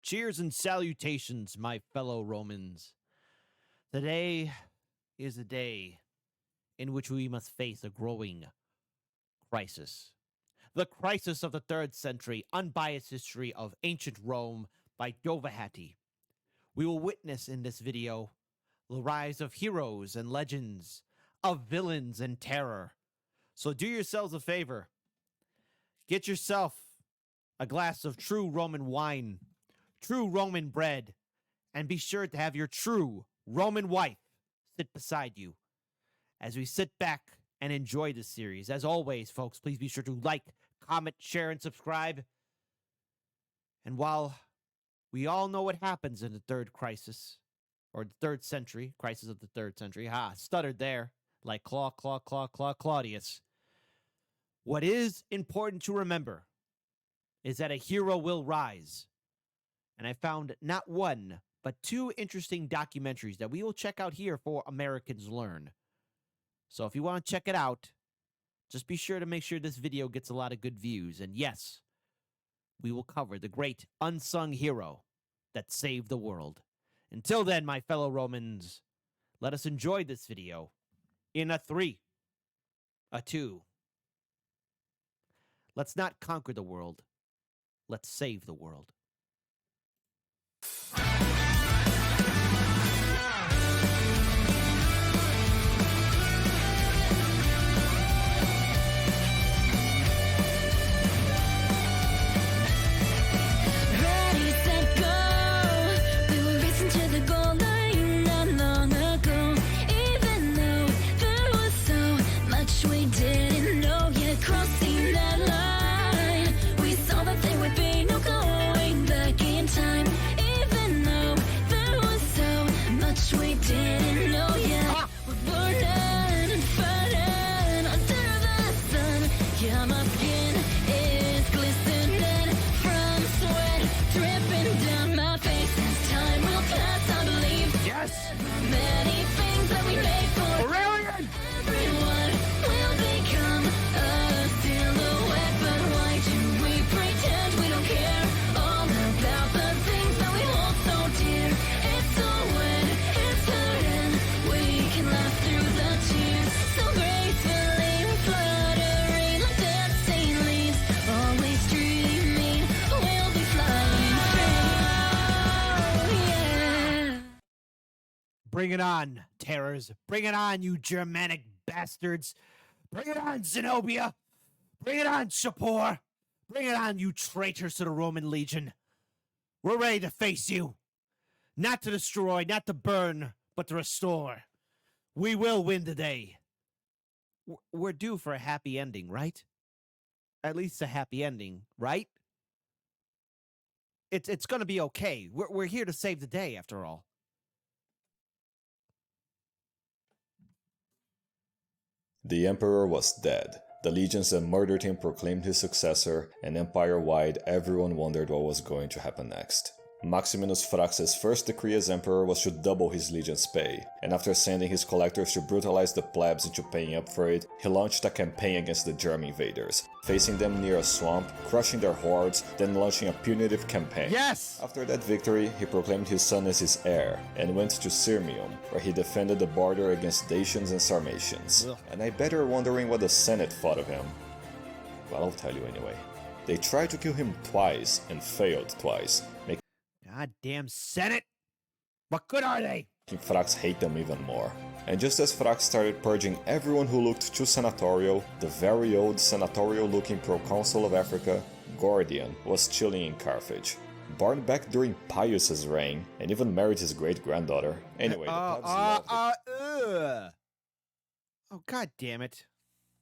Cheers and salutations, my fellow Romans. Today is a day in which we must face a growing crisis. The Crisis of the 3rd Century, Unbiased History of Ancient Rome by Dovahati. We will witness in this video the rise of heroes and legends, of villains and terror. So do yourselves a favor. Get yourself a glass of true Roman wine, true Roman bread, and be sure to have your true Roman wife sit beside you as we sit back and enjoy this series. As always, folks, please be sure to like, comment, share, and subscribe. And while we all know what happens in the third crisis, or the 3rd century, crisis of the 3rd century, stuttered there, like Claudius. What is important to remember is that a hero will rise. And I found not one, but 2 interesting documentaries that we will check out here for Americans Learn. So if you want to check it out, just be sure to make sure this video gets a lot of good views. And yes, we will cover the great unsung hero that saved the world. Until then, my fellow Romans, let us enjoy this video in a 3, a 2. Let's not conquer the world. Let's save the world. Many things that we made for Aurelian! everyone will become a silhouette. But why do we pretend we don't care all about the things that we hold so dear? It's so wet, it's hurting. We can laugh through the tears so gracefully and fluttering like dancing leaves. Always dreaming we'll be flying free. Oh, yeah. Bring it on, terrors. Bring it on, you Germanic bastards. Bring it on, Zenobia. Bring it on, Shapur. Bring it on, you traitors to the Roman legion. We're ready to face you. Not to destroy, not to burn, but to restore. We will win today. We're due for a happy ending, right? At least a happy ending, right? It's going to be okay. We're here to save the day, after all. The emperor was dead. The legions that murdered him proclaimed his successor, and empire-wide everyone wondered what was going to happen next. Maximinus Thrax's first decree as emperor was to double his legion's pay, and after sending his collectors to brutalize the plebs into paying up for it, he launched a campaign against the German invaders, facing them near a swamp, crushing their hordes, then launching a punitive campaign. Yes! After that victory, he proclaimed his son as his heir, and went to Sirmium, where he defended the border against Dacians and Sarmatians. Ugh. And I bet you're wondering what the Senate thought of him. Well, I'll tell you anyway. They tried to kill him twice, and failed twice, making Goddamn Senate! What good are they? Thrax hate them even more. And just as Thrax started purging everyone who looked too senatorial, the very old senatorial-looking proconsul of Africa, Gordian, was chilling in Carthage. Born back during Pius's reign, and even married his great-granddaughter. Anyway, the plebs loved Oh, god damn it.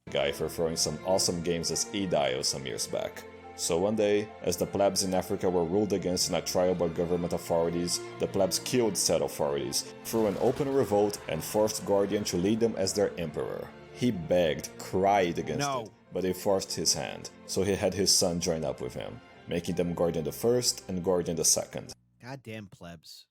the guy for throwing some awesome games as Edile some years back. So one day, as the plebs in Africa were ruled against in a trial by government authorities, the plebs killed said authorities, threw an open revolt, and forced Gordian to lead them as their emperor. He begged, cried against it, but they forced his hand, so he had his son join up with him, making them Gordian I and Gordian II. Goddamn plebs.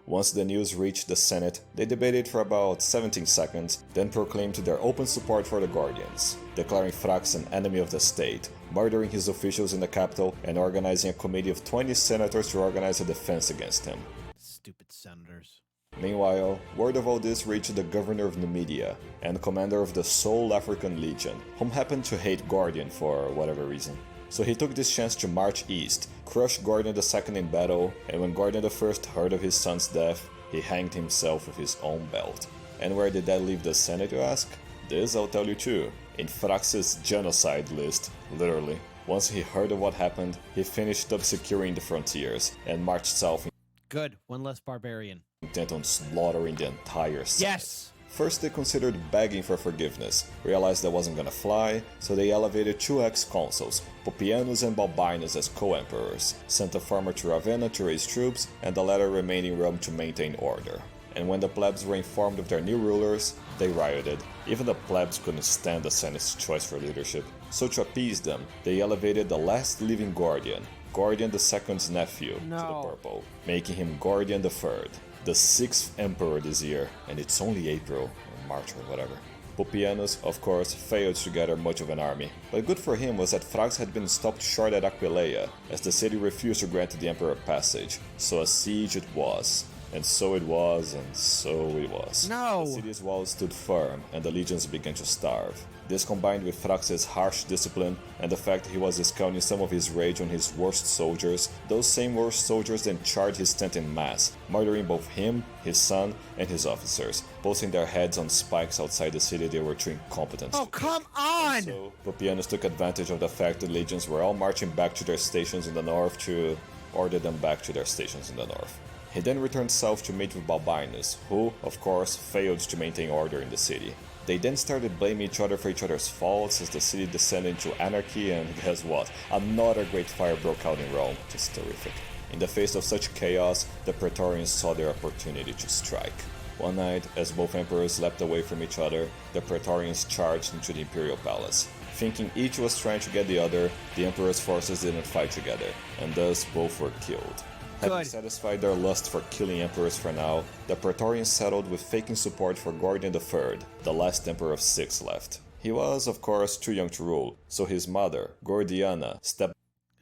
Once the news reached the Senate, they debated for about 17 seconds, then proclaimed their open support for the Guardians, declaring Thrax an enemy of the state, murdering his officials in the capital, and organizing a committee of 20 senators to organize a defense against him. Stupid senators. Meanwhile, word of all this reached the governor of Numidia and commander of the Sole African Legion, whom happened to hate Guardian for whatever reason. So he took this chance to march east, crush Guardian II in battle, and when Guardian I heard of his son's death, he hanged himself with his own belt. And where did that leave the Senate, you ask? This I'll tell you too. In Thrax's genocide list, literally. Once he heard of what happened, he finished up securing the frontiers and marched south, Good. One less barbarian. intent on slaughtering the entire Senate. Yes! First, they considered begging for forgiveness, realized that wasn't gonna fly, so they elevated two ex-consuls, Pupienus and Balbinus, as co-emperors, sent a farmer to Ravenna to raise troops, and the latter remained in Rome to maintain order. And when the plebs were informed of their new rulers, they rioted. Even the plebs couldn't stand the Senate's choice for leadership, so to appease them, they elevated the last living Guardian, Guardian II's nephew, to the purple, making him Guardian III. The 6th emperor this year, and it's only April, or March or whatever. Pupienus, of course, failed to gather much of an army, but good for him was that Thrax had been stopped short at Aquileia, as the city refused to grant the emperor passage, so a siege it was. And so it was, and so it was. No! The city's walls stood firm, and the legions began to starve. This combined with Thrax's harsh discipline, and the fact he was discounting some of his rage on his worst soldiers, those same worst soldiers then charged his tent in mass, murdering both him, his son, and his officers, posting their heads on spikes outside the city they were too incompetent to Come take. on! So, Pupienus took advantage of the fact the legions were all marching back to their stations in the north to order them back to their stations in the north. He then returned south to meet with Balbinus, who, of course, failed to maintain order in the city. They then started blaming each other for each other's faults as the city descended into anarchy, and guess what? Another great fire broke out in Rome. Just terrific. In the face of such chaos, the Praetorians saw their opportunity to strike. One night, as both emperors leapt away from each other, the Praetorians charged into the imperial palace. Thinking each was trying to get the other, the emperor's forces didn't fight together, and thus both were killed. Having satisfied their lust for killing emperors for now, the Praetorians settled with faking support for Gordian III, the last emperor of 6 left. He was, of course, too young to rule, so his mother, Gordiana, stepped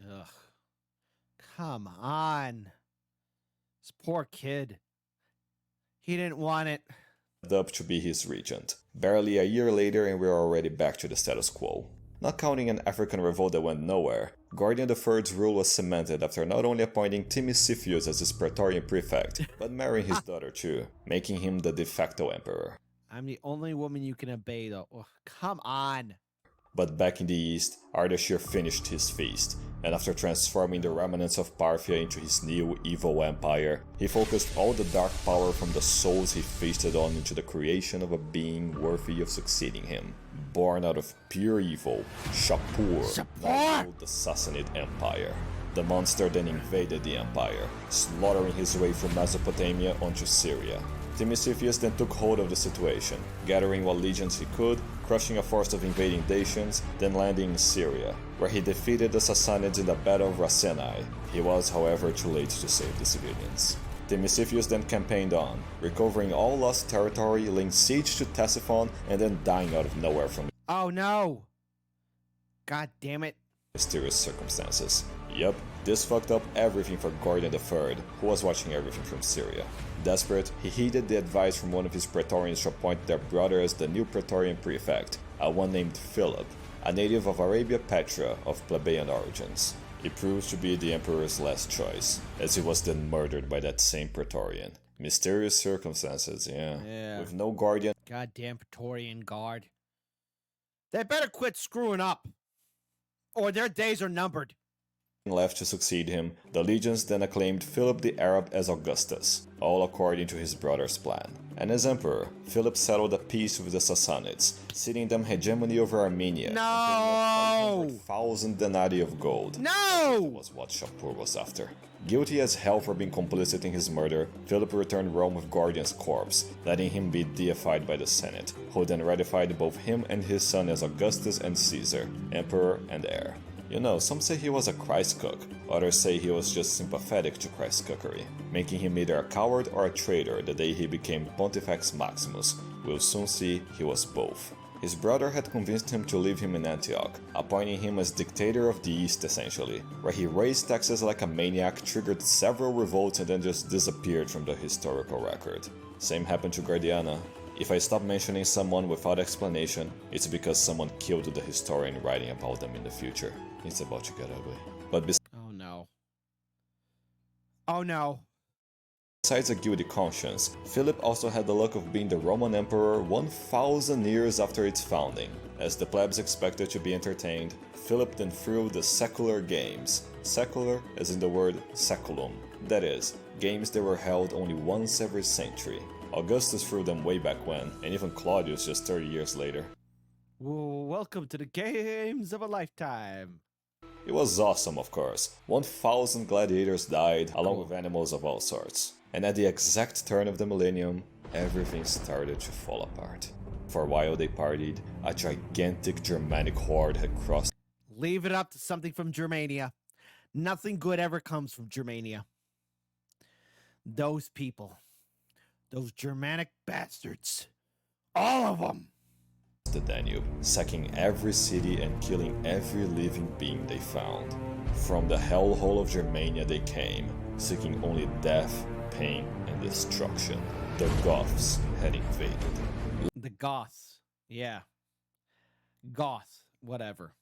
Ugh. Come on. This poor kid. He didn't want it. up to be his regent. Barely a year later and we're already back to the status quo. Not counting an African revolt that went nowhere, Gordian III's rule was cemented after not only appointing Timesiphus as his Praetorian prefect, but marrying his daughter too, making him the de facto emperor. I'm the only woman you can obey, though. Ugh, come on. But back in the east, Ardashir finished his feast, and after transforming the remnants of Parthia into his new evil empire, he focused all the dark power from the souls he feasted on into the creation of a being worthy of succeeding him. Born out of pure evil, Shapur now ruled the Sassanid Empire. The monster then invaded the empire, slaughtering his way from Mesopotamia onto Syria. Timesiphus then took hold of the situation, gathering what legions he could, crushing a force of invading Dacians, then landing in Syria, where he defeated the Sassanids in the Battle of Rasenai. He was, however, too late to save the civilians. Timesiphus then campaigned on, recovering all lost territory, laying siege to Ctesiphon, and then dying out of nowhere from Oh no! God damn it. mysterious circumstances. Yup, this fucked up everything for Gordian III, who was watching everything from Syria. Desperate, he heeded the advice from one of his Praetorians to appoint their brother as the new Praetorian prefect, one named Philip, a native of Arabia Petra of plebeian origins. He proved to be the emperor's last choice, as he was then murdered by that same Praetorian. Mysterious circumstances, yeah. With no Guardian Goddamn Praetorian Guard. They better quit screwing up, or their days are numbered. left to succeed him, the legions then acclaimed Philip the Arab as Augustus, all according to his brother's plan. And as emperor, Philip settled a peace with the Sassanids, ceding them hegemony over Armenia. No! 500,000 denarii of gold. No! That was what Shapur was after. Guilty as hell for being complicit in his murder, Philip returned Rome with Gordian's corpse, letting him be deified by the Senate, who then ratified both him and his son as Augustus and Caesar, emperor and heir. You know, some say he was a Christ cook, others say he was just sympathetic to Christ's cookery, making him either a coward or a traitor the day he became Pontifex Maximus. We'll soon see he was both. His brother had convinced him to leave him in Antioch, appointing him as dictator of the East essentially, where he raised taxes like a maniac, triggered several revolts and then just disappeared from the historical record. Same happened to Guardiana. If I stop mentioning someone without explanation, it's because someone killed the historian writing about them in the future. It's about to get ugly. But Oh no. Oh no. besides a guilty conscience, Philip also had the luck of being the Roman emperor 1,000 years after its founding. As the plebs expected to be entertained, Philip then threw the secular games. Secular as in the word saculum. That is, games that were held only once every century. Augustus threw them way back when, and even Claudius just 30 years later. Welcome to the games of a lifetime. It was awesome, of course. 1,000 gladiators died, along with animals of all sorts. And at the exact turn of the millennium, everything started to fall apart. For a while they partied, a gigantic Germanic horde had crossed. Leave it up to something from Germania. Nothing good ever comes from Germania. Those people. Those Germanic bastards. All of them. The Danube, sacking every city and killing every living being they found. From the hellhole of Germania they came, seeking only death, pain, and destruction. The Goths had invaded. The Goths. Yeah. Goth. Whatever.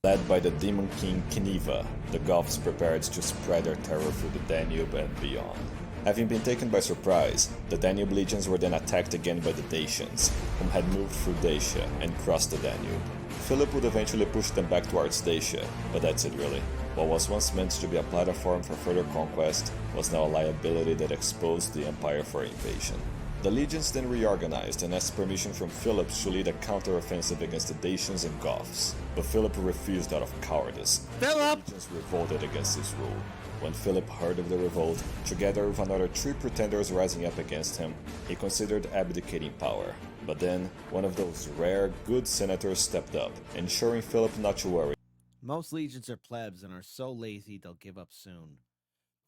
Led by the demon king Kniva, the Goths prepared to spread their terror through the Danube and beyond. Having been taken by surprise, the Danube legions were then attacked again by the Dacians, whom had moved through Dacia and crossed the Danube. Philip would eventually push them back towards Dacia, but that's it really. What was once meant to be a platform for further conquest was now a liability that exposed the empire for invasion. The legions then reorganized and asked permission from Philip to lead a counter-offensive against the Dacians and Goths, but Philip refused out of cowardice. Philip! The legions revolted against his rule. When Philip heard of the revolt, together with another 3 pretenders rising up against him, he considered abdicating power. But then, one of those rare good senators stepped up, ensuring Philip not to worry. Most legions are plebs and are so lazy they'll give up soon.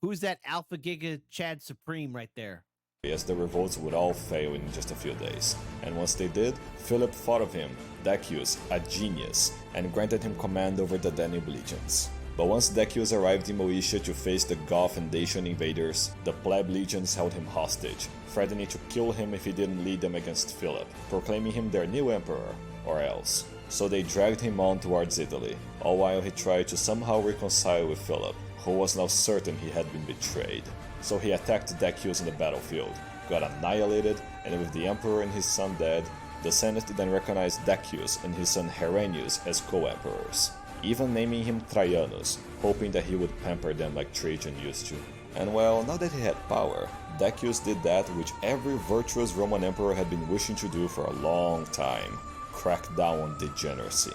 Who's that Alpha Giga Chad Supreme right there? As the revolts would all fail in just a few days. And once they did, Philip thought of him, Decius, a genius, and granted him command over the Danube legions. But once Decius arrived in Moesia to face the Goth and Dacian invaders, the pleb legions held him hostage, threatening to kill him if he didn't lead them against Philip, proclaiming him their new emperor, or else. So they dragged him on towards Italy, all while he tried to somehow reconcile with Philip, who was now certain he had been betrayed. So he attacked Decius in the battlefield, got annihilated, and with the emperor and his son dead, the Senate then recognized Decius and his son Herennius as co-emperors, even naming him Traianus, hoping that he would pamper them like Trajan used to. And well, now that he had power, Decius did that which every virtuous Roman emperor had been wishing to do for a long time: crack down on degeneracy.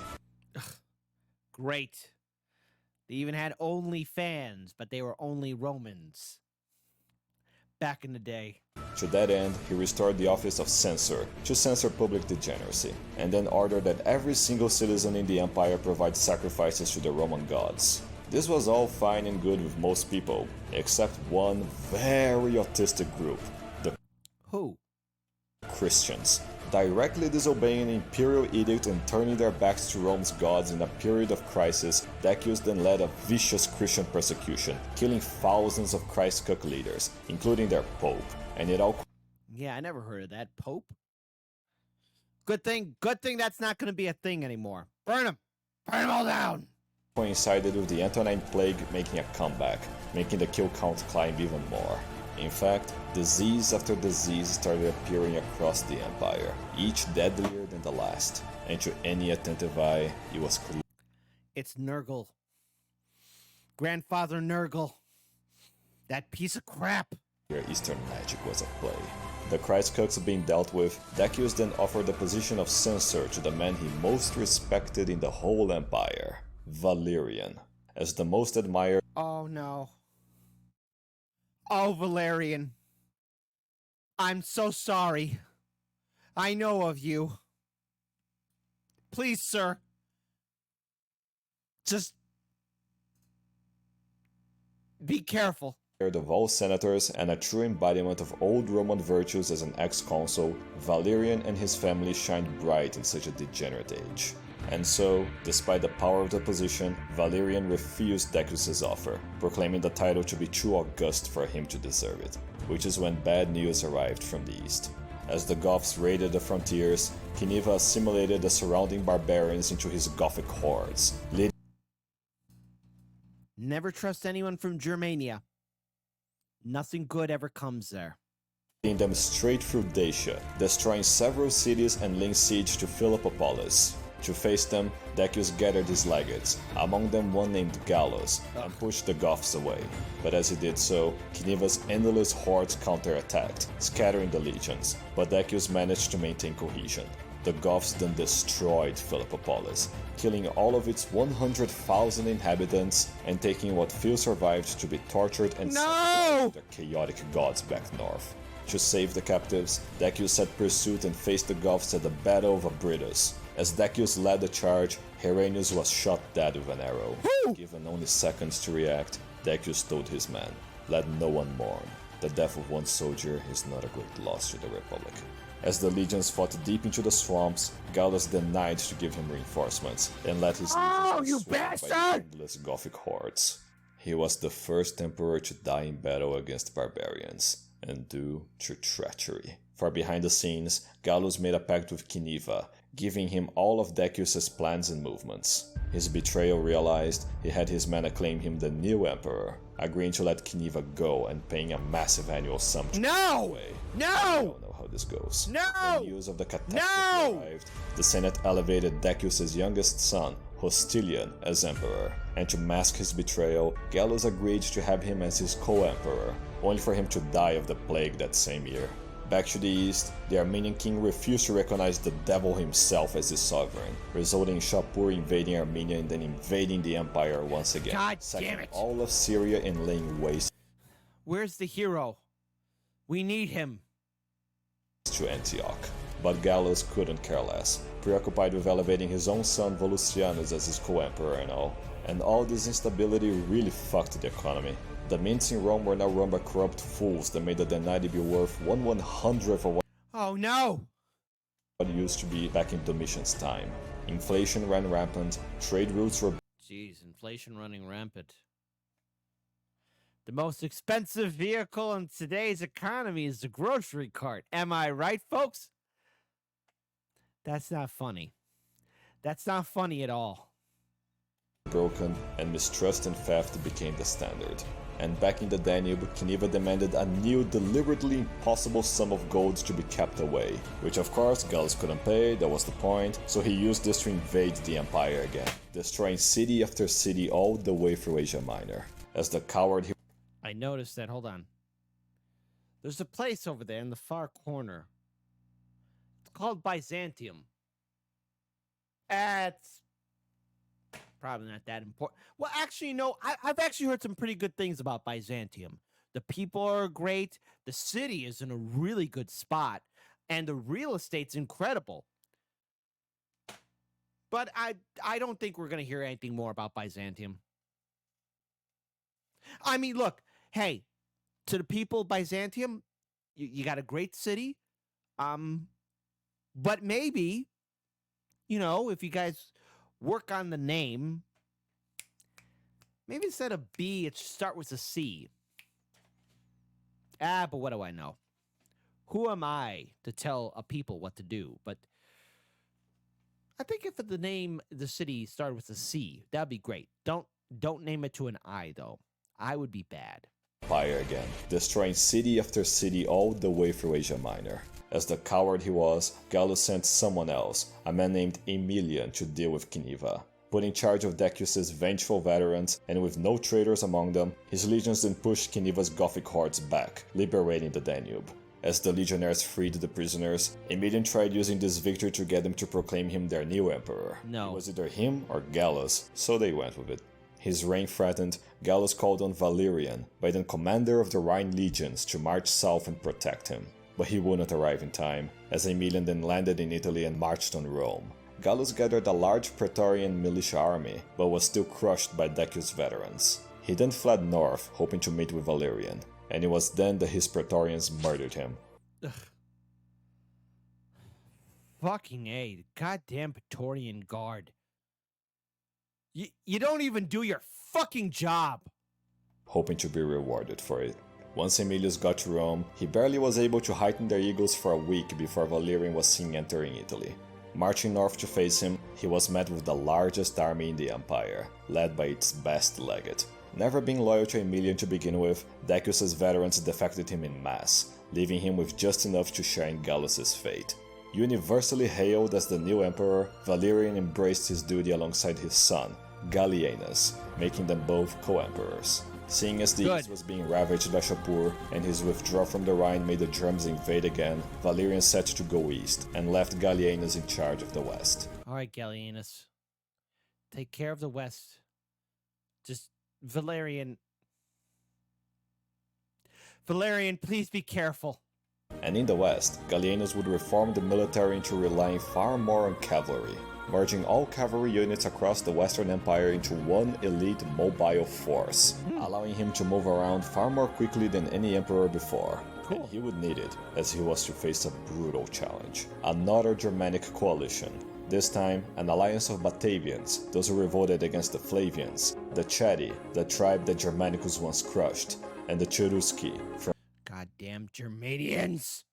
Great. They even had OnlyFans, but they were only Romans. Back in the day. To that end, he restored the office of censor to censor public degeneracy, and then ordered that every single citizen in the empire provide sacrifices to the Roman gods. This was all fine and good with most people, except one very autistic group, the Who? Christians. Directly disobeying an imperial edict and turning their backs to Rome's gods in a period of crisis, Decius then led a vicious Christian persecution, killing thousands of Christ-cook leaders, including their pope, and it all Yeah, I never heard of that. Pope? Good thing that's not going to be a thing anymore. Burn them! Burn them all down! coincided with the Antonine Plague making a comeback, making the kill count climb even more. In fact, disease after disease started appearing across the empire, each deadlier than the last, and to any attentive eye, it was clear. It's Nurgle. Grandfather Nurgle. That piece of crap. Eastern magic was at play. The Christ cooks being dealt with, Decius then offered the position of censor to the man he most respected in the whole empire, Valerian, as the most admired. Oh no. Oh, Valerian. I'm so sorry. I know of you. Please, sir. Just Be careful. Of all senators and a true embodiment of old Roman virtues as an ex-consul, Valerian and his family shined bright in such a degenerate age. And so, despite the power of the position, Valerian refused Decius' offer, proclaiming the title to be too august for him to deserve it, which is when bad news arrived from the east. As the Goths raided the frontiers, Cniva assimilated the surrounding barbarians into his Gothic hordes, Never trust anyone from Germania. Nothing good ever comes there. leading them straight through Dacia, destroying several cities and laying siege to Philippopolis. To face them, Decius gathered his legates, among them one named Gallus, and pushed the Goths away. But as he did so, Cniva's endless hordes counterattacked, scattering the legions, but Decius managed to maintain cohesion. The Goths then destroyed Philippopolis, killing all of its 100,000 inhabitants and taking what few survived to be tortured and sacrificed to their chaotic gods back north. To save the captives, Decius set pursuit and faced the Goths at the Battle of Abritus. As Decius led the charge, Herennius was shot dead with an arrow. Given only seconds to react, Decius told his men, "Let no one mourn. The death of one soldier is not a great loss to the Republic." As the legions fought deep into the swamps, Gallus denied to give him reinforcements and let his legions be swept by endless Gothic hordes. He was the first emperor to die in battle against barbarians, and due to treachery. For behind the scenes, Gallus made a pact with Cniva, giving him all of Decius' plans and movements. His betrayal realized, he had his men acclaim him the new emperor, agreeing to let Cniva go and paying a massive annual sum to away. I don't know how this goes. When news of the catastrophe arrived, the Senate elevated Decius' youngest son, Hostilian, as emperor, and to mask his betrayal, Gallus agreed to have him as his co-emperor, only for him to die of the plague that same year. Back to the east, the Armenian king refused to recognize the devil himself as his sovereign, resulting in Shapur invading Armenia and then invading the empire once again, sacking all of Syria and laying waste Where's the hero? We need him. to Antioch. But Gallus couldn't care less, preoccupied with elevating his own son Volusianus as his co-emperor and all this instability really fucked the economy. The mints in Rome were now run by corrupt fools that made the denarii be worth 1/100th of what it used to be back in Domitian's time. Inflation ran rampant, trade routes were Jeez, inflation running rampant. The most expensive vehicle in today's economy is the grocery cart. Am I right, folks? That's not funny. That's not funny at all. broken, and mistrust and theft became the standard. And back in the Danube, Cniva demanded a new, deliberately impossible sum of gold to be kept away, which of course Gallus couldn't pay, that was the point, so he used this to invade the empire again, destroying city after city all the way through Asia Minor. As the coward he I noticed that, hold on. There's a place over there in the far corner. It's called Byzantium. It's probably not that important. Well, actually, no, I've actually heard some pretty good things about Byzantium. The people are great. The city is in a really good spot. And the real estate's incredible. But I don't think we're going to hear anything more about Byzantium. I mean, look, hey, to the people of Byzantium, you got a great city. But maybe, if you guys work on the name, maybe instead of B, it should start with a C. But what do I know? Who am I to tell a people what to do? But I think if the city started with a C, that'd be great. Don't name it to an I, though. I would be bad. Empire again, destroying city after city all the way through Asia Minor. As the coward he was, Gallus sent someone else, a man named Aemilian, to deal with Cniva. Put in charge of Decius' vengeful veterans, and with no traitors among them, his legions then pushed Cniva's Gothic hordes back, liberating the Danube. As the legionnaires freed the prisoners, Aemilian tried using this victory to get them to proclaim him their new emperor. No. It was either him or Gallus, so they went with it. His reign threatened, Gallus called on Valerian, by then commander of the Rhine legions, to march south and protect him. But he wouldn't arrive in time, as Aemilian then landed in Italy and marched on Rome. Gallus gathered a large Praetorian militia army, but was still crushed by Decius' veterans. He then fled north, hoping to meet with Valerian, and it was then that his Praetorians murdered him. Ugh. Fucking A, the goddamn Praetorian Guard. You don't even do your fucking job. Hoping to be rewarded for it. Once Emilius got to Rome, he barely was able to heighten their eagles for a week before Valerian was seen entering Italy. Marching north to face him, he was met with the largest army in the empire, led by its best legate. Never being loyal to Aemilian to begin with, Decius's veterans defected him en masse, leaving him with just enough to share in Gallus's fate. Universally hailed as the new emperor, Valerian embraced his duty alongside his son, Gallienus, making them both co-emperors. Seeing as the east was being ravaged by Shapur and his withdrawal from the Rhine made the Germans invade again, Valerian set to go east and left Gallienus in charge of the west. Alright, Gallienus. Take care of the west. Just, Valerian, please be careful. And in the west, Gallienus would reform the military into relying far more on cavalry, merging all cavalry units across the Western Empire into one elite mobile force, allowing him to move around far more quickly than any emperor before. Cool. And he would need it, as he was to face a brutal challenge. Another Germanic coalition, this time an alliance of Batavians, those who revolted against the Flavians, the Chatti, the tribe that Germanicus once crushed, and the Cherusci, from Goddamn Germanians!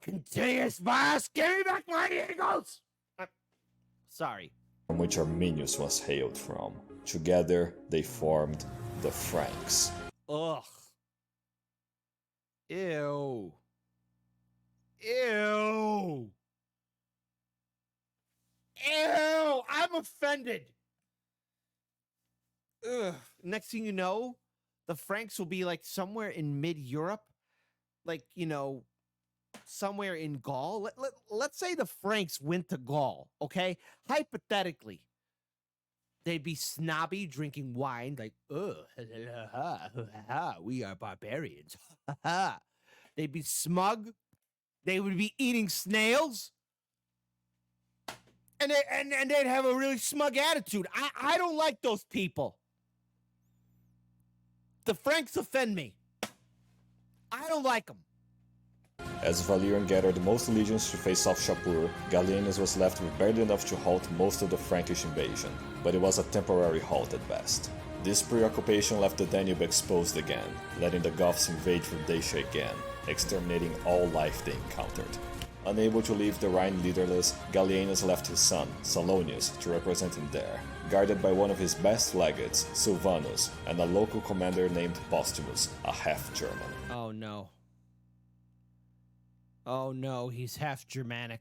Continuous boss, give me back my eagles! Sorry. which Arminius was hailed from. Together, they formed the Franks. Ugh. Ew. Ew. Ew. I'm offended. Ugh. Next thing you know, the Franks will be like somewhere in mid-Europe. Like, you know, somewhere in Gaul. Let's say the Franks went to Gaul, okay? Hypothetically, they'd be snobby, drinking wine, like, we are barbarians. They'd be smug. They would be eating snails. And they'd have a really smug attitude. I don't like those people. The Franks offend me. I don't like them. As Valerian gathered most legions to face off Shapur, Gallienus was left with barely enough to halt most of the Frankish invasion, but it was a temporary halt at best. This preoccupation left the Danube exposed again, letting the Goths invade from Dacia again, exterminating all life they encountered. Unable to leave the Rhine leaderless, Gallienus left his son, Salonius, to represent him there, guarded by one of his best legates, Silvanus, and a local commander named Postumus, a half-German. Oh no. Oh no, he's half Germanic.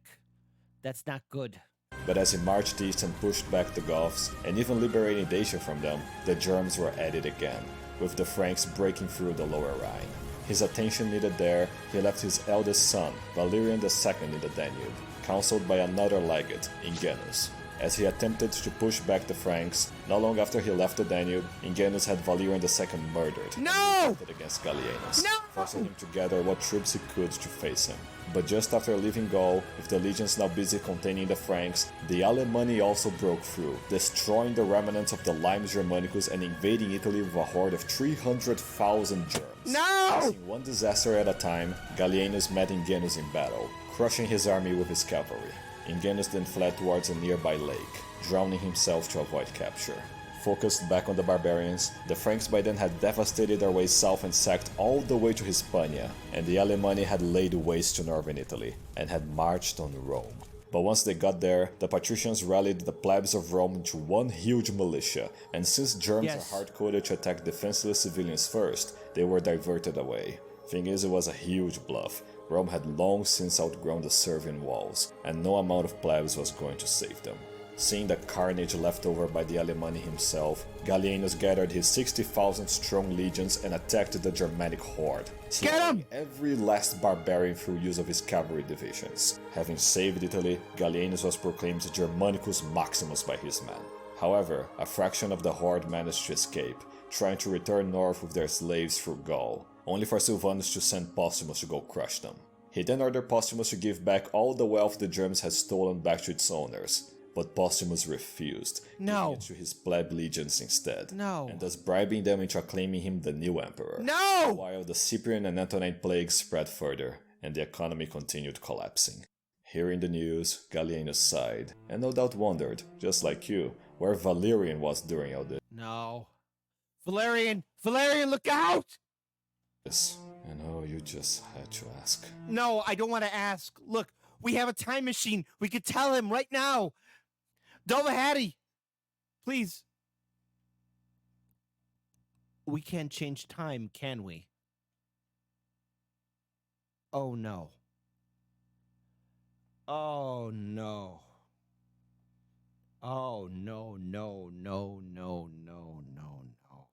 That's not good. But as he marched east and pushed back the Goths, and even liberating Dacia from them, the Germans were at it again, with the Franks breaking through the lower Rhine. His attention needed there, he left his eldest son, Valerian II, in the Danube, counseled by another legate, Ingenuus. As he attempted to push back the Franks, not long after he left the Danube, Ingenuus had Valerian II murdered against Gallienus, forcing him to gather what troops he could to face him. But just after leaving Gaul, with the legions now busy containing the Franks, the Alemanni also broke through, destroying the remnants of the Limes Germanicus and invading Italy with a horde of 300,000 Germans. Facing one disaster at a time, Gallienus met Ingenuus in battle, crushing his army with his cavalry. Ingenuus then fled towards a nearby lake, drowning himself to avoid capture. Focused back on the barbarians, the Franks by then had devastated their way south and sacked all the way to Hispania, and the Alemanni had laid waste to northern Italy, and had marched on Rome. But once they got there, the patricians rallied the plebs of Rome into one huge militia, and since Germs are hard-coded to attack defenseless civilians first, they were diverted away. Thing is, it was a huge bluff. Rome had long since outgrown the Servian walls, and no amount of plebs was going to save them. Seeing the carnage left over by the Alemanni himself, Gallienus gathered his 60,000 strong legions and attacked the Germanic horde, slaughtering every last barbarian through use of his cavalry divisions. Having saved Italy, Gallienus was proclaimed Germanicus Maximus by his men. However, a fraction of the horde managed to escape, trying to return north with their slaves through Gaul, only for Silvanus to send Postumus to go crush them. He then ordered Postumus to give back all the wealth the Germans had stolen back to its owners, but Postumus refused, No. giving it to his pleb legions instead, No. and thus bribing them into acclaiming him the new emperor. No! While the Cyprian and Antonine plagues spread further, and the economy continued collapsing. Hearing the news, Gallienus sighed, and no doubt wondered, just like you, where Valerian was during all No. Valerian! Valerian, look out! this. I know you just had to ask. No, I don't want to ask. Look, we have a time machine. We could tell him right now. Dovahatti, please. We can't change time, can we? Oh, no. Oh, no. Oh, no, no, no, no, no, no, no.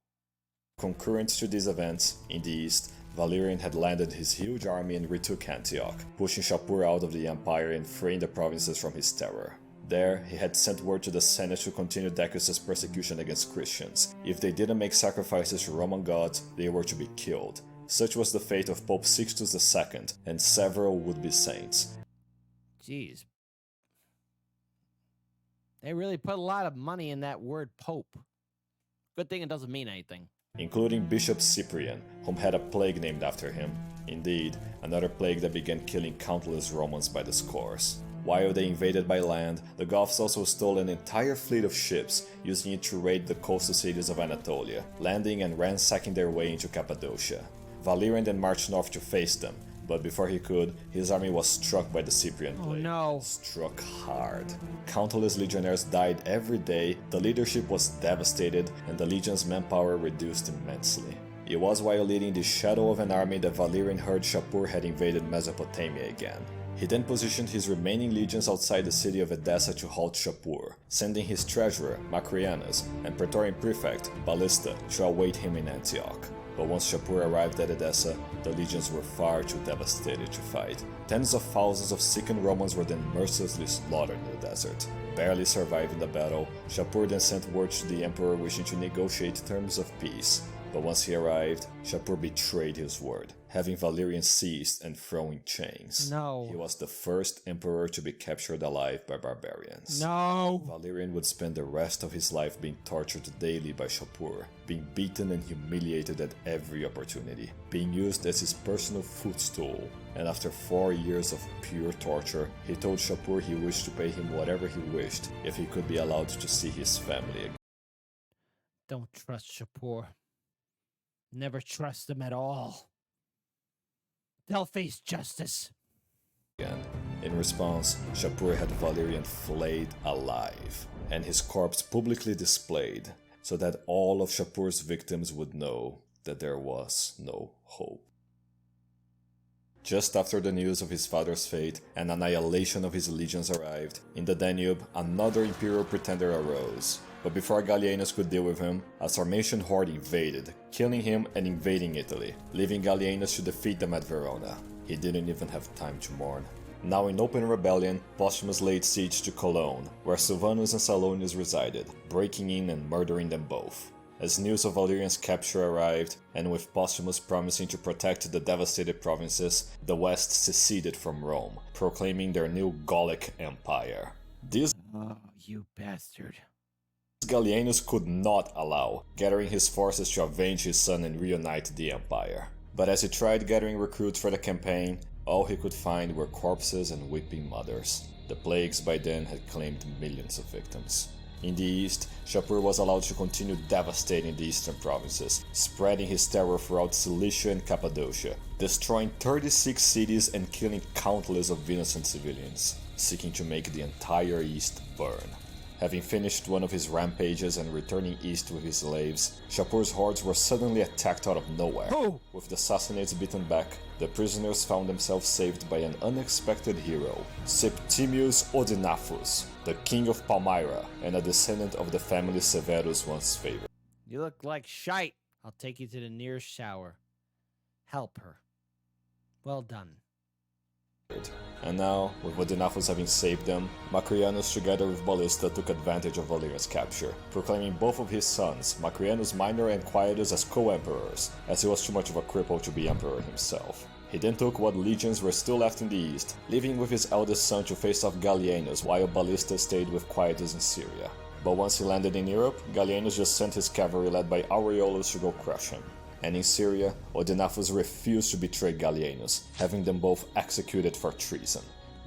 Concurrent to these events, in the east, Valerian had landed his huge army and retook Antioch, pushing Shapur out of the empire and freeing the provinces from his terror. There, he had sent word to the Senate to continue Decius' persecution against Christians. If they didn't make sacrifices to Roman gods, they were to be killed. Such was the fate of Pope Sixtus II and several would-be saints. Jeez. They really put a lot of money in that word pope. Good thing it doesn't mean anything. Including Bishop Cyprian, whom had a plague named after him. Indeed, another plague that began killing countless Romans by the scores. While they invaded by land, the Goths also stole an entire fleet of ships, using it to raid the coastal cities of Anatolia, landing and ransacking their way into Cappadocia. Valerian then marched north to face them, but before he could, his army was struck by the Cyprian plague. Oh no. Struck hard. Countless legionnaires died every day, the leadership was devastated, and the legion's manpower reduced immensely. It was while leading the shadow of an army that Valerian heard Shapur had invaded Mesopotamia again. He then positioned his remaining legions outside the city of Edessa to halt Shapur, sending his treasurer, Macrianus, and Praetorian prefect, Ballista, to await him in Antioch. But once Shapur arrived at Edessa, the legions were far too devastated to fight. Tens of thousands of sickened Romans were then mercilessly slaughtered in the desert. Barely surviving the battle, Shapur then sent word to the emperor wishing to negotiate terms of peace. But once he arrived, Shapur betrayed his word, having Valerian seized and thrown in chains. No. He was the first emperor to be captured alive by barbarians. No. Valerian would spend the rest of his life being tortured daily by Shapur, being beaten and humiliated at every opportunity, being used as his personal footstool. And after 4 years of pure torture, he told Shapur he wished to pay him whatever he wished if he could be allowed to see his family again. Don't trust Shapur. Never trust him at all. They'll face justice. In response, Shapur had Valerian flayed alive, and his corpse publicly displayed, so that all of Shapur's victims would know that there was no hope. Just after the news of his father's fate and annihilation of his legions arrived, in the Danube, another imperial pretender arose. But before Gallienus could deal with him, a Sarmatian horde invaded, killing him and invading Italy, leaving Gallienus to defeat them at Verona. He didn't even have time to mourn. Now in open rebellion, Postumus laid siege to Cologne, where Silvanus and Salonius resided, breaking in and murdering them both. As news of Valerian's capture arrived, and with Postumus promising to protect the devastated provinces, the West seceded from Rome, proclaiming their new Gallic Empire. This Oh, you bastard. Gallienus could not allow, gathering his forces to avenge his son and reunite the empire. But as he tried gathering recruits for the campaign, all he could find were corpses and weeping mothers. The plagues by then had claimed millions of victims. In the east, Shapur was allowed to continue devastating the eastern provinces, spreading his terror throughout Cilicia and Cappadocia, destroying 36 cities and killing countless of innocent civilians, seeking to make the entire east burn. Having finished one of his rampages and returning east with his slaves, Shapur's hordes were suddenly attacked out of nowhere. Oh! With the Sassanids beaten back, the prisoners found themselves saved by an unexpected hero, Septimius Odenathus, the king of Palmyra and a descendant of the family Severus once favored. You look like shite. I'll take you to the nearest shower. Help her. Well done. And now, with Odenathus having saved them, Macrianus together with Ballista took advantage of Valerian's capture, proclaiming both of his sons, Macrianus Minor and Quietus, as co-emperors, as he was too much of a cripple to be emperor himself. He then took what legions were still left in the east, leaving with his eldest son to face off Gallienus while Ballista stayed with Quietus in Syria. But once he landed in Europe, Gallienus just sent his cavalry led by Aureolus to go crush him. And in Syria, Odenathus refused to betray Gallienus, having them both executed for treason.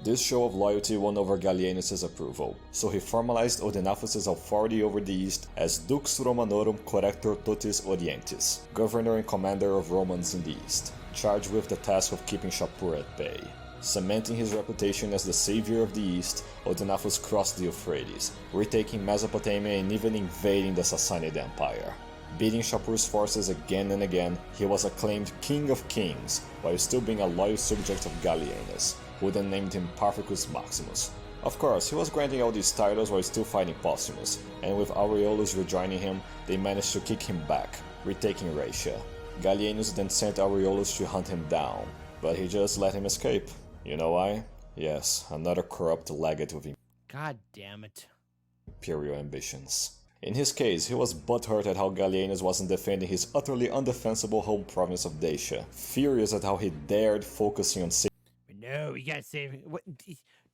This show of loyalty won over Gallienus' approval, so he formalized Odenathus' authority over the east as Dux Romanorum Corrector Totis Orientis, governor and commander of Romans in the east, charged with the task of keeping Shapur at bay. Cementing his reputation as the savior of the east, Odenathus crossed the Euphrates, retaking Mesopotamia and even invading the Sassanid Empire. Beating Shapur's forces again and again, he was acclaimed King of Kings, while still being a loyal subject of Gallienus, who then named him Parficus Maximus. Of course, he was granting all these titles while still fighting Postumus, and with Aureolus rejoining him, they managed to kick him back, retaking Raetia. Gallienus then sent Aureolus to hunt him down, but he just let him escape. You know why? Yes, another corrupt legate with God damn it. imperial ambitions. In his case, he was butthurt at how Gallienus wasn't defending his utterly undefensible home province of Dacia, furious at how he dared focusing on No, you gotta save it. What?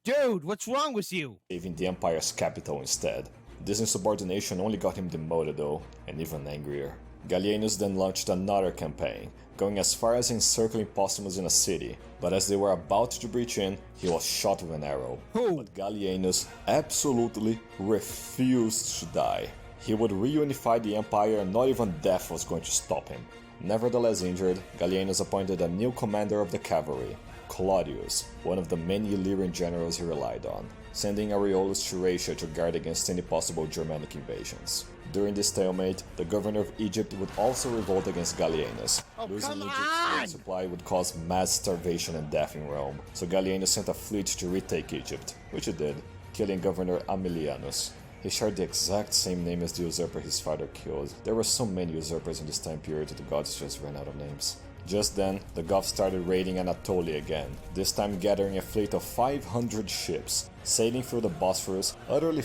Dude, what's wrong with you? saving the empire's capital instead. This insubordination only got him demoted though, and even angrier. Gallienus then launched another campaign, going as far as encircling Postumus in a city, but as they were about to breach in, he was shot with an arrow. Who? But Gallienus absolutely refused to die. He would reunify the empire and not even death was going to stop him. Nevertheless injured, Gallienus appointed a new commander of the cavalry, Claudius, one of the many Illyrian generals he relied on, sending Aureolus to Raetia to guard against any possible Germanic invasions. During this stalemate, the governor of Egypt would also revolt against Gallienus. Losing come Egypt's on! food supply would cause mass starvation and death in Rome, so Gallienus sent a fleet to retake Egypt, which he did, killing Governor Aemilianus. He shared the exact same name as the usurper his father killed. There were so many usurpers in this time period that the gods just ran out of names. Just then, the Goths started raiding Anatolia again, this time gathering a fleet of 500 ships, sailing through the Bosphorus, utterly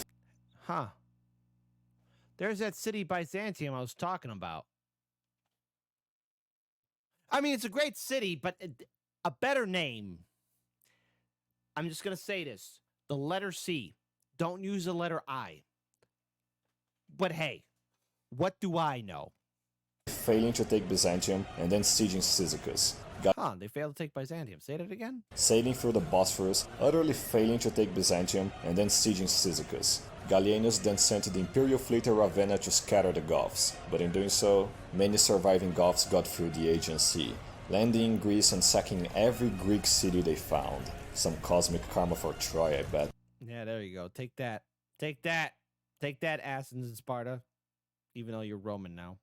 Huh. There's that city Byzantium I was talking about. I mean, it's a great city, but a better name. I'm just going to say this. The letter C. Don't use the letter I. But hey, what do I know? failing to take Byzantium and then sieging Cyzicus. Huh, they failed to take Byzantium. Say that again? Sailing through the Bosphorus, utterly failing to take Byzantium and then sieging Cyzicus. Gallienus then sent the imperial fleet to Ravenna to scatter the Goths, but in doing so, many surviving Goths got through the Aegean Sea, landing in Greece and sacking every Greek city they found. Some cosmic karma for Troy, I bet. Yeah, there you go. Take that. Take that. Take that, Athens and Sparta. Even though you're Roman now.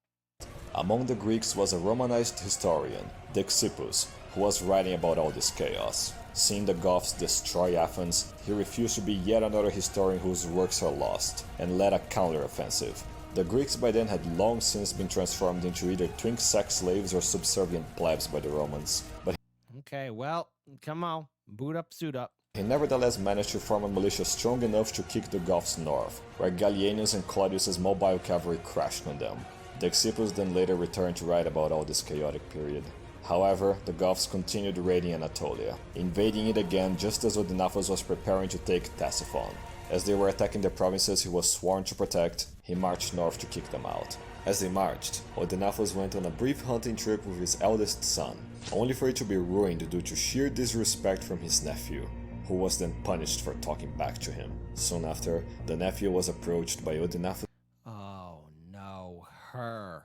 Among the Greeks was a Romanized historian, Dexippus, who was writing about all this chaos. Seeing the Goths destroy Athens, he refused to be yet another historian whose works are lost, and led a counter-offensive. The Greeks by then had long since been transformed into either twink-sack slaves or subservient plebs by the Romans, but Okay, well, come on. Boot up, suit up. he nevertheless managed to form a militia strong enough to kick the Goths north, where Gallienus and Claudius's mobile cavalry crashed on them. Dexippus then later returned to write about all this chaotic period. However, the Goths continued raiding Anatolia, invading it again just as Odenathus was preparing to take Ctesiphon. As they were attacking the provinces he was sworn to protect, he marched north to kick them out. As they marched, Odenathus went on a brief hunting trip with his eldest son, only for it to be ruined due to sheer disrespect from his nephew, who was then punished for talking back to him. Soon after, the nephew was approached by Odenathus' Oh, no. Her.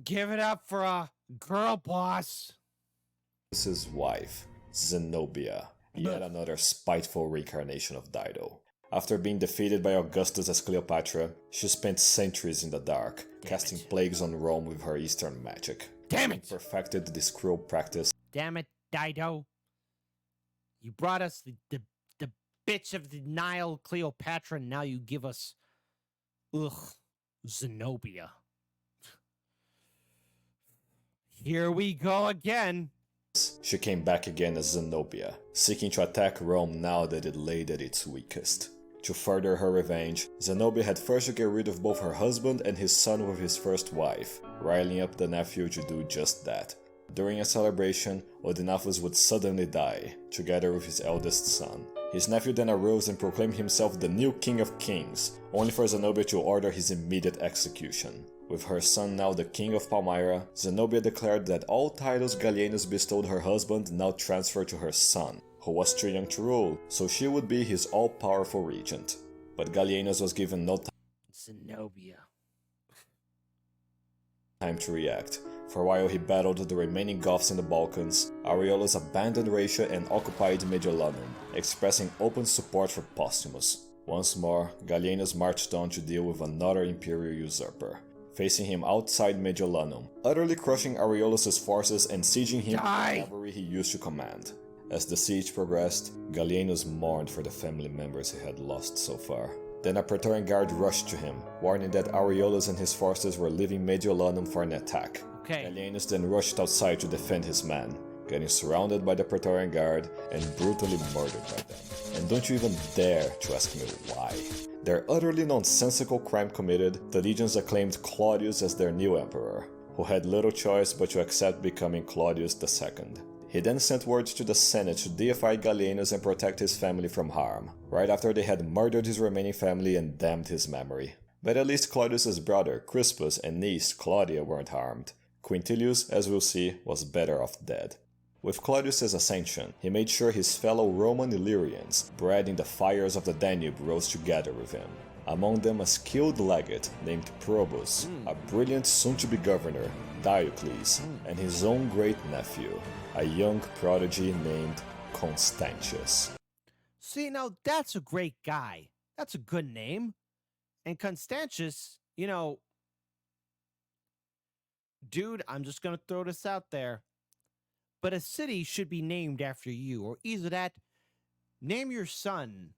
Give it up for a girl boss. wife, Zenobia, yet another spiteful reincarnation of Dido. After being defeated by Augustus as Cleopatra, she spent centuries in the dark, casting plagues on Rome with her Eastern magic. Damn it! Perfected this cruel practice. Damn it, Dido. You brought us the bitch of the Nile, Cleopatra, and now you give us... Ugh, Zenobia. Here we go again. She came back again as Zenobia, seeking to attack Rome now that it laid at its weakest. To further her revenge, Zenobia had first to get rid of both her husband and his son with his first wife, riling up the nephew to do just that. During a celebration, Odenathus would suddenly die, together with his eldest son. His nephew then arose and proclaimed himself the new King of Kings, only for Zenobia to order his immediate execution. With her son now the King of Palmyra, Zenobia declared that all titles Gallienus bestowed her husband now transferred to her son, who was too young to rule, so she would be his all-powerful regent. But Gallienus was given no Zenobia. time to react, for while he battled the remaining Goths in the Balkans, Aureolus abandoned Raetia and occupied Mediolanum, expressing open support for Postumus. Once more, Gallienus marched on to deal with another imperial usurper, facing him outside Mediolanum, utterly crushing Aureolus's forces and sieging him with the cavalry he used to command. As the siege progressed, Gallienus mourned for the family members he had lost so far. Then a Praetorian guard rushed to him, warning that Aureolus and his forces were leaving Mediolanum for an attack. Gallienus then rushed outside to defend his men, getting surrounded by the Praetorian guard and brutally murdered by them. And don't you even dare to ask me why. Their utterly nonsensical crime committed, the legions acclaimed Claudius as their new emperor, who had little choice but to accept becoming Claudius II. He then sent word to the Senate to deify Gallienus and protect his family from harm, right after they had murdered his remaining family and damned his memory. But at least Claudius's brother, Crispus, and niece, Claudia, weren't harmed. Quintilius, as we'll see, was better off dead. With Claudius's ascension, he made sure his fellow Roman Illyrians, bred in the fires of the Danube, rose together with him. Among them a skilled legate named Probus, a brilliant soon-to-be governor, Diocles, and his own great-nephew, a young prodigy named Constantius. See, now that's a great guy. That's a good name. And Constantius, dude, I'm just going to throw this out there. But a city should be named after you, or either that, name your son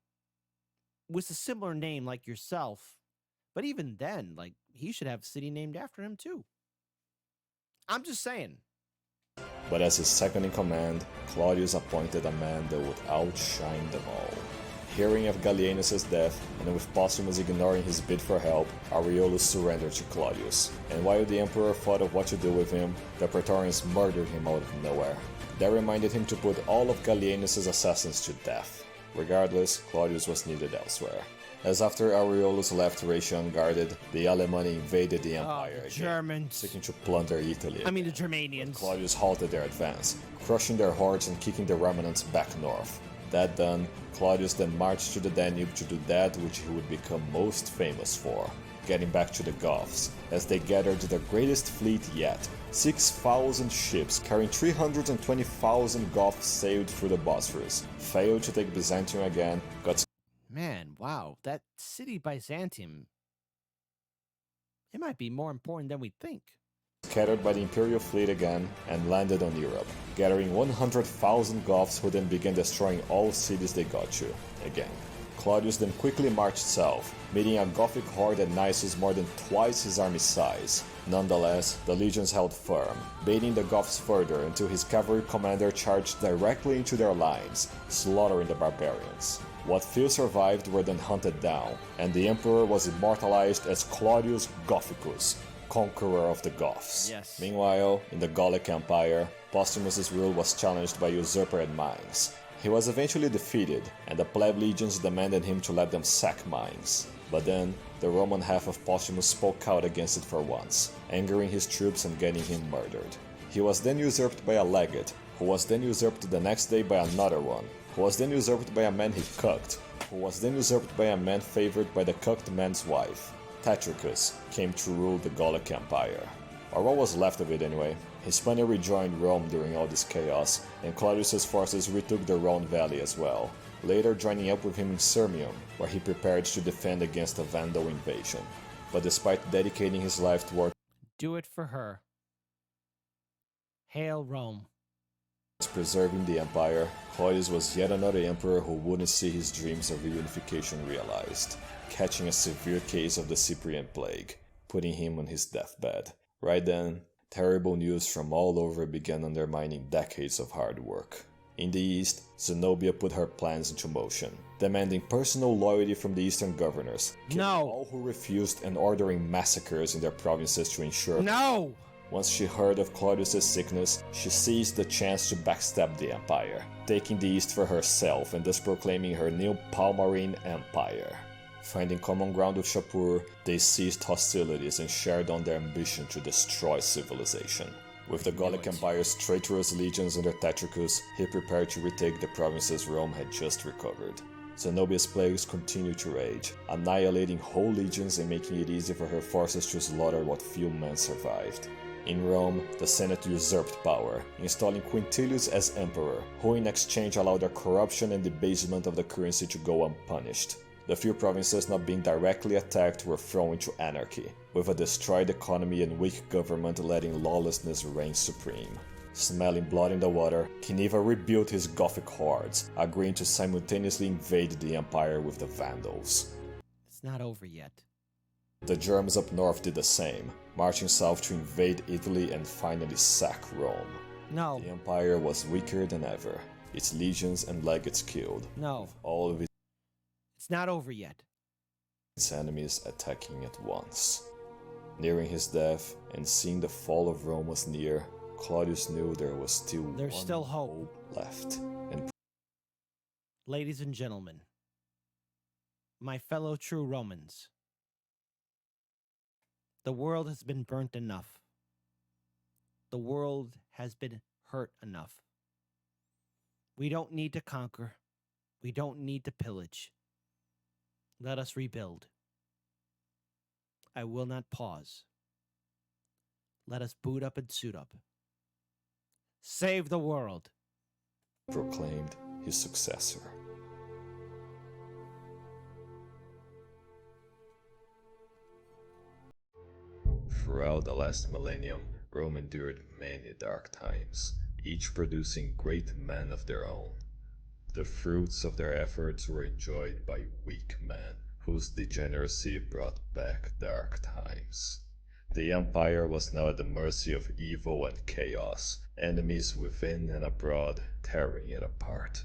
with a similar name like yourself. But even then, he should have a city named after him too. I'm just saying. But as his second in command, Claudius appointed a man that would outshine them all. Hearing of Gallienus' death, and with Postumus ignoring his bid for help, Aureolus surrendered to Claudius. And while the emperor thought of what to do with him, the Praetorians murdered him out of nowhere. That reminded him to put all of Gallienus' assassins to death. Regardless, Claudius was needed elsewhere. As after Aureolus left Raetia unguarded, the Alemanni invaded the empire again, Germans. seeking to plunder Italy. I mean the Germanians. Claudius halted their advance, crushing their hordes and kicking the remnants back north. That done, Claudius then marched to the Danube to do that which he would become most famous for, getting back to the Goths, as they gathered the greatest fleet yet. 6,000 ships carrying 320,000 Goths sailed through the Bosphorus, failed to take Byzantium again, got Man, wow, that city Byzantium, it might be more important than we think. scattered by the Imperial fleet again, and landed on Europe, gathering 100,000 Goths who then began destroying all cities they got to, again. Claudius then quickly marched south, meeting a Gothic horde at Nisus more than twice his army size. Nonetheless, the legions held firm, baiting the Goths further until his cavalry commander charged directly into their lines, slaughtering the barbarians. What few survived were then hunted down, and the emperor was immortalized as Claudius Gothicus, conqueror of the Goths. Yes. Meanwhile, in the Gallic Empire, Postumus's rule was challenged by usurper at Mainz. He was eventually defeated, and the pleb legions demanded him to let them sack Mainz. But then, the Roman half of Postumus spoke out against it for once, angering his troops and getting him murdered. He was then usurped by a legate, who was then usurped the next day by another one, who was then usurped by a man he cucked, who was then usurped by a man favored by the cucked man's wife. Tetricus came to rule the Gallic Empire, or what was left of it anyway. Hispania rejoined Rome during all this chaos, and Claudius's forces retook the Rhone Valley as well, later joining up with him in Sirmium, where he prepared to defend against a Vandal invasion. But despite dedicating his life toward Do it for her. Hail Rome. preserving the empire, Claudius was yet another emperor who wouldn't see his dreams of reunification realized, catching a severe case of the Cyprian plague, putting him on his deathbed. Right then, terrible news from all over began undermining decades of hard work. In the east, Zenobia put her plans into motion, demanding personal loyalty from the eastern governors, killing all who refused and ordering massacres in their provinces to ensure Once she heard of Claudius's sickness, she seized the chance to backstab the Empire, taking the East for herself and thus proclaiming her new Palmyrene Empire. Finding common ground with Shapur, they ceased hostilities and shared on their ambition to destroy civilization. With the Gallic Empire's traitorous legions under Tetricus, he prepared to retake the provinces Rome had just recovered. Zenobia's plagues continued to rage, annihilating whole legions and making it easy for her forces to slaughter what few men survived. In Rome, the Senate usurped power, installing Quintilius as emperor, who in exchange allowed the corruption and debasement of the currency to go unpunished. The few provinces not being directly attacked were thrown into anarchy, with a destroyed economy and weak government letting lawlessness reign supreme. Smelling blood in the water, Geneva rebuilt his Gothic hordes, agreeing to simultaneously invade the empire with the Vandals. It's not over yet. The Germans up north did the same, marching south to invade Italy and finally sack Rome. No. The empire was weaker than ever, its legions and legates killed, No. all of It's not over yet. its enemies attacking at once. Nearing his death and seeing the fall of Rome was near, Claudius knew there's still hope left, and Ladies and gentlemen, my fellow true Romans, the world has been burnt enough. The world has been hurt enough. We don't need to conquer. We don't need to pillage. Let us rebuild. I will not pause. Let us boot up and suit up. Save the world. proclaimed his successor. Throughout the last millennium, Rome endured many dark times, each producing great men of their own. The fruits of their efforts were enjoyed by weak men, whose degeneracy brought back dark times. The empire was now at the mercy of evil and chaos, enemies within and abroad tearing it apart.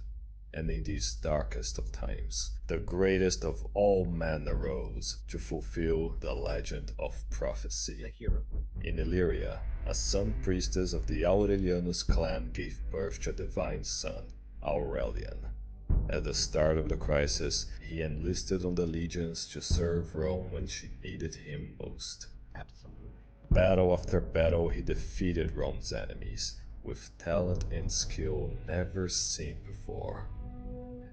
And in these darkest of times, the greatest of all men arose to fulfill the legend of prophecy. The hero. In Illyria, a sun priestess of the Aurelianus clan gave birth to a divine son, Aurelian. At the start of the crisis, he enlisted on the legions to serve Rome when she needed him most. Absolutely. Battle after battle, he defeated Rome's enemies, with talent and skill never seen before.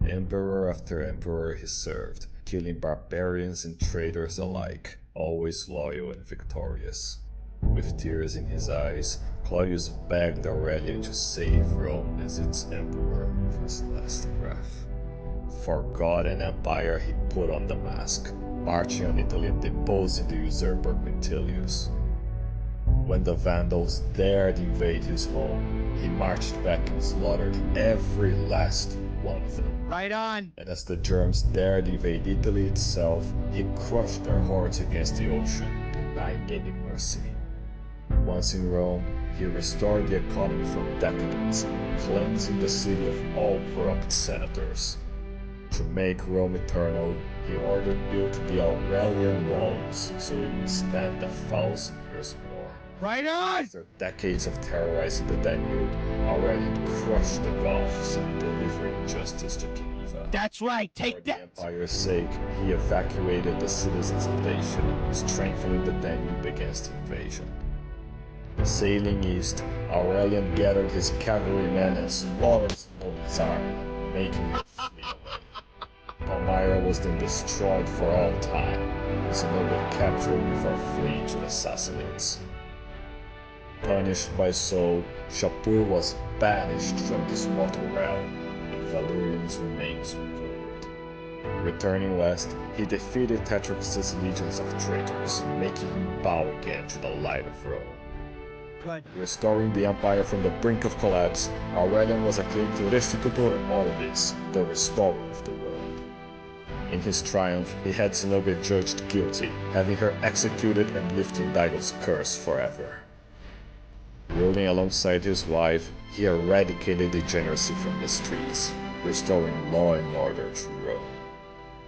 Emperor after emperor he served, killing barbarians and traitors alike, always loyal and victorious. With tears in his eyes, Claudius begged Aurelian to save Rome as its emperor with his last breath. For God and empire he put on the mask, marching on Italy and deposing the usurper Quintilius. When the Vandals dared invade his home, he marched back and slaughtered every last one of them. Right on. And as the Germans dared invade Italy itself, he crushed their hordes against the ocean, denying any mercy. Once in Rome, he restored the economy from decadence, cleansing the city of all corrupt senators. To make Rome eternal, he ordered built the Aurelian walls so it would stand 1,000 years more. Right on. After decades of terrorizing the Danube, Aurelian crushed the Goths and delivered justice to Geneva. That's right. For Take the that. empire's sake, he evacuated the citizens of Dacia, strengthening the Danube against invasion. Sailing east, Aurelian gathered his cavalrymen and slaughtered Zenobia's army, making it flee away. Palmyra was then destroyed for all time, and Zenobia captured before fleeing to the Sassanids. Punished by Sol, Shapur was banished from his mortal realm, and Valerian's remains recovered. Returning west, he defeated Tetricus' legions of traitors, making him bow again to the light of Rome. Good. Restoring the empire from the brink of collapse, Aurelian was acclaimed Purificator Orbis, the restorer of the world. In his triumph, he had Zenobia judged guilty, having her executed and lifting Dido's curse forever. Ruling alongside his wife, he eradicated degeneracy from the streets, restoring law and order to Rome.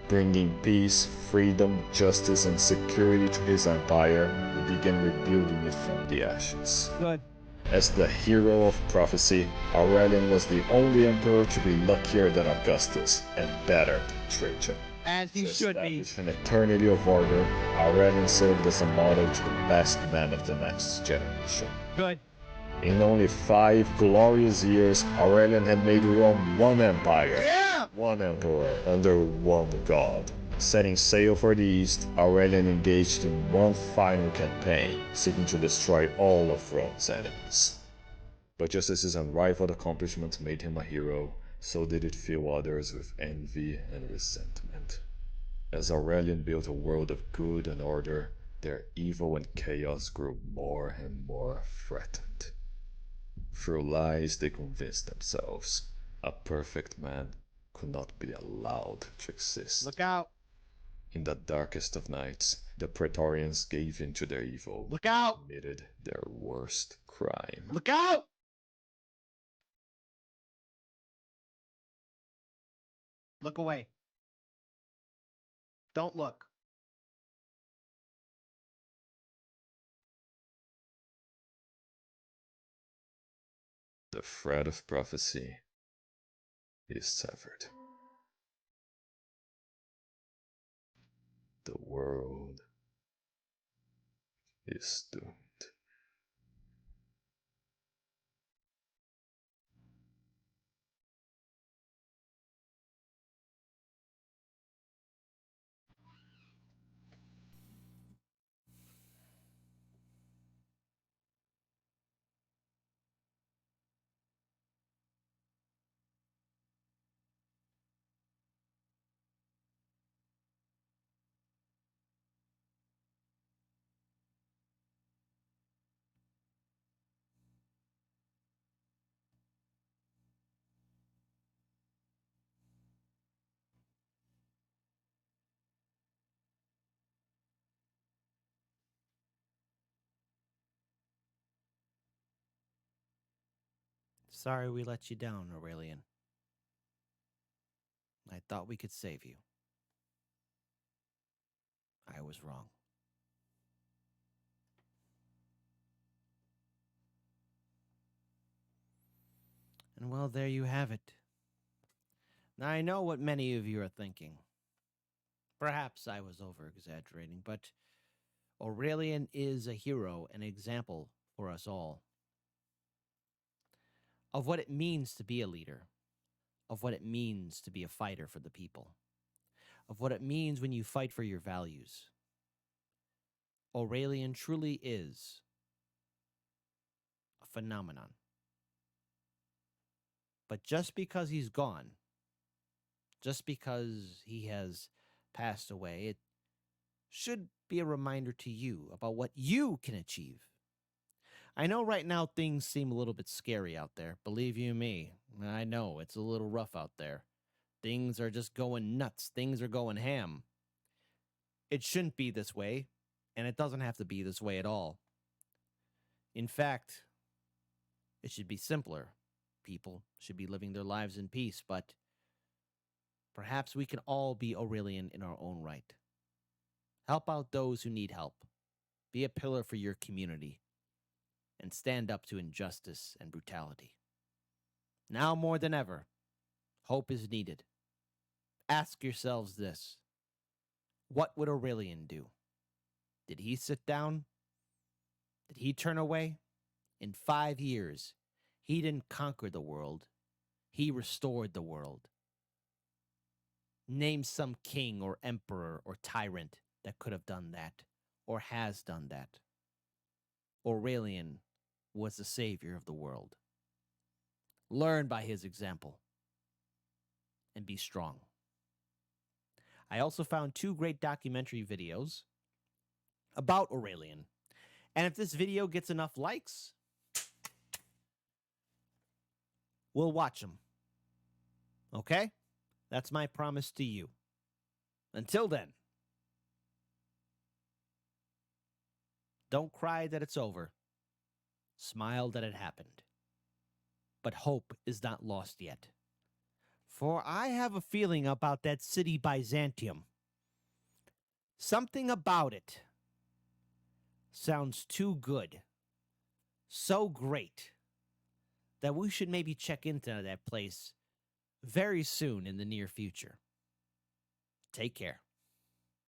Bringing peace, freedom, justice, and security to his empire, and began rebuilding it from the ashes. Good. As the hero of prophecy, Aurelian was the only emperor to be luckier than Augustus and better than Trajan. As he To should be. establish an eternity of order, Aurelian served as a model to the best men of the next generation. Good. In only 5 glorious years, Aurelian had made Rome one empire, one emperor, under one god. Setting sail for the east, Aurelian engaged in one final campaign, seeking to destroy all of Rome's enemies. But just as his unrivaled accomplishments made him a hero, so did it fill others with envy and resentment. As Aurelian built a world of good and order, their evil and chaos grew more and more threatened. Through lies they convinced themselves a perfect man could not be allowed to exist. Look out. In the darkest of nights, the Praetorians gave in to their evil, Look out. committed their worst crime. Look out. Look away. Don't look. The thread of prophecy is severed. The world is doomed. Sorry we let you down, Aurelian. I thought we could save you. I was wrong. And well, there you have it. Now, I know what many of you are thinking. Perhaps I was over-exaggerating, but Aurelian is a hero, an example for us all. Of what it means to be a leader. Of what it means to be a fighter for the people. Of what it means when you fight for your values. Aurelian truly is a phenomenon. But just because he's gone, just because he has passed away, it should be a reminder to you about what you can achieve. I know right now things seem a little bit scary out there. Believe you me, I know it's a little rough out there. Things are just going nuts. Things are going ham. It shouldn't be this way, and it doesn't have to be this way at all. In fact, it should be simpler. People should be living their lives in peace, but perhaps we can all be Aurelian in our own right. Help out those who need help. Be a pillar for your community. And stand up to injustice and brutality. Now more than ever, hope is needed. Ask yourselves this. What would Aurelian do? Did he sit down? Did he turn away? In 5 years, he didn't conquer the world. He restored the world. Name some king or emperor or tyrant that could have done that, or has done that. Aurelian was the savior of the world. Learn by his example and be strong. I also found 2 great documentary videos about Aurelian. And if this video gets enough likes, we'll watch them. Okay? That's my promise to you. Until then, don't cry that it's over. Smile that it happened. But hope is not lost yet. For I have a feeling about that city Byzantium. Something about it. sounds too good, so great, that we should maybe check into that place very soon in the near future. Take care.